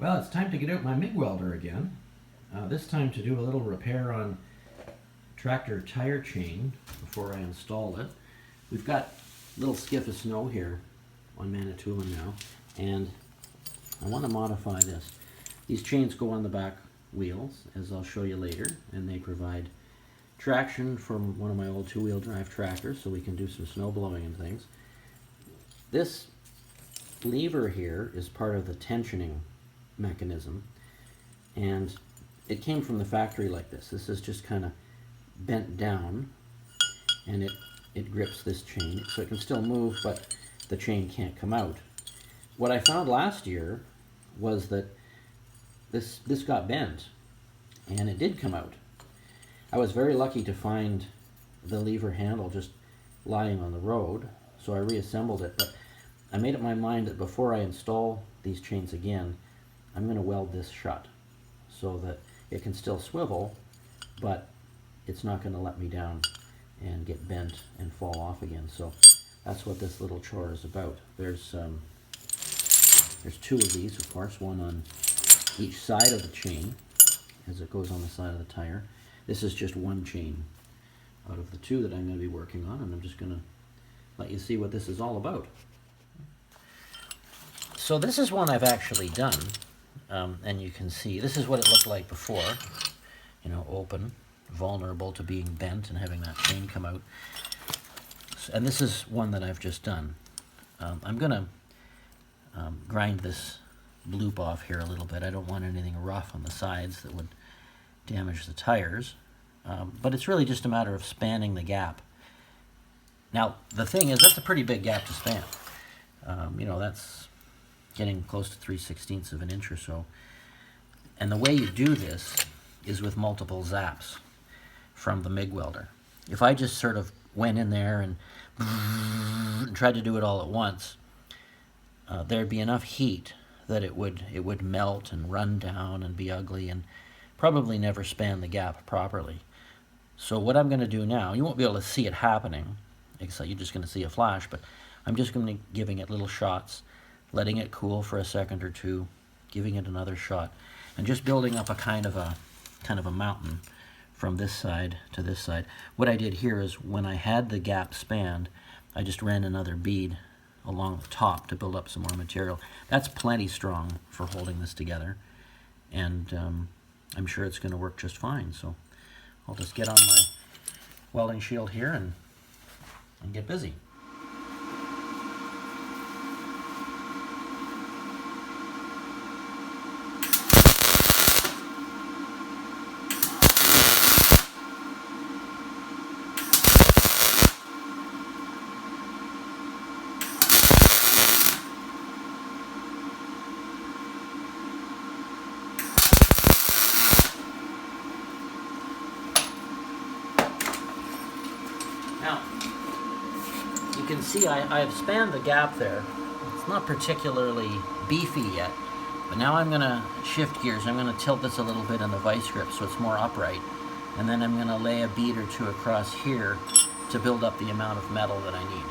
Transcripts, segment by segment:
Well, it's time to get out my MIG welder again. This time to do a little repair on tractor tire chain before I install it. We've got a little skiff of snow here on Manitoulin now, and I want to modify this. These chains go on the back wheels, as I'll show you later, and they provide traction from one of my old two-wheel drive tractors so we can do some snow blowing and things. This lever here is part of the tensioning mechanism, and it came from the factory like this. This is just kind of bent down, and it grips this chain so it can still move, but the chain can't come out. What I found last year was that this got bent, and it did come out. I was very lucky to find the lever handle just lying on the road, so I reassembled it, but I made up my mind that before I install these chains again, I'm going to weld this shut so that it can still swivel, but it's not going to let me down and get bent and fall off again. So that's what this little chore is about. There's two of these, of course, one on each side of the chain as it goes on the side of the tire. This is just one chain out of the two that I'm going to be working on, and I'm just going to let you see what this is all about. So this is one I've actually done, and you can see this is what it looked like before, you know, open, vulnerable to being bent and having that chain come out. And this is one that I've just done. I'm going to grind this loop off here a little bit. I don't want anything rough on the sides that would damage the tires, but it's really just a matter of spanning the gap. Now the thing is, that's a pretty big gap to span. You know, that's getting close to 3/16 of an inch or so. And the way you do this is with multiple zaps from the MIG welder. If I just sort of went in there and tried to do it all at once, there'd be enough heat that it would melt and run down and be ugly and probably never span the gap properly. So what I'm going to do now, you won't be able to see it happening, except you're just going to see a flash, but I'm just going to be giving it little shots, letting it cool for a second or two, giving it another shot, and just building up a kind of a mountain from this side to this side. What I did here is when I had the gap spanned, I just ran another bead along the top to build up some more material. That's plenty strong for holding this together, and I'm sure it's going to work just fine. So I'll just get on my welding shield here and get busy. Now, you can see I've spanned the gap there. It's not particularly beefy yet, but now I'm going to shift gears. I'm going to tilt this a little bit in the vice grip so it's more upright, and then I'm going to lay a bead or two across here to build up the amount of metal that I need.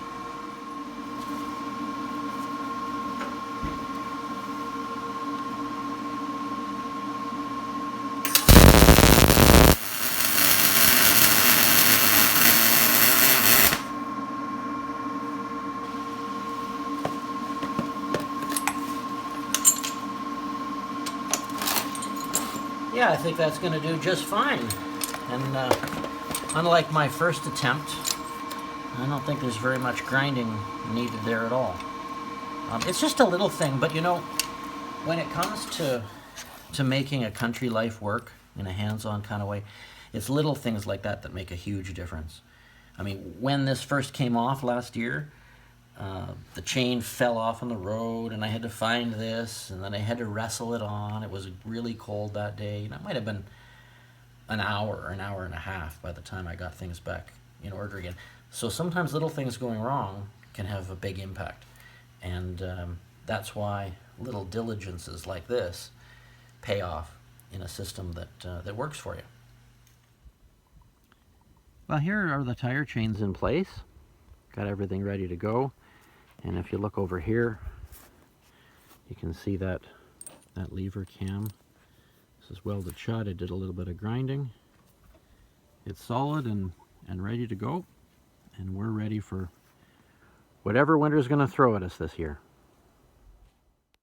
Yeah, I think that's going to do just fine. And unlike my first attempt, I don't think there's very much grinding needed there at all. It's just a little thing, but you know, when it comes to making a country life work in a hands-on kind of way, it's little things like that that make a huge difference. I mean, when this first came off last year, the chain fell off on the road, and I had to find this, and then I had to wrestle it on. It was really cold that day. You know, it might have been an hour or an hour and a half by the time I got things back in order again. So sometimes little things going wrong can have a big impact, and that's why little diligences like this pay off in a system that works for you. Well, here are the tire chains in place. Got everything ready to go. And if you look over here, you can see that that lever cam. This is welded shut. I did a little bit of grinding. It's solid and ready to go, and we're ready for whatever winter's going to throw at us this year.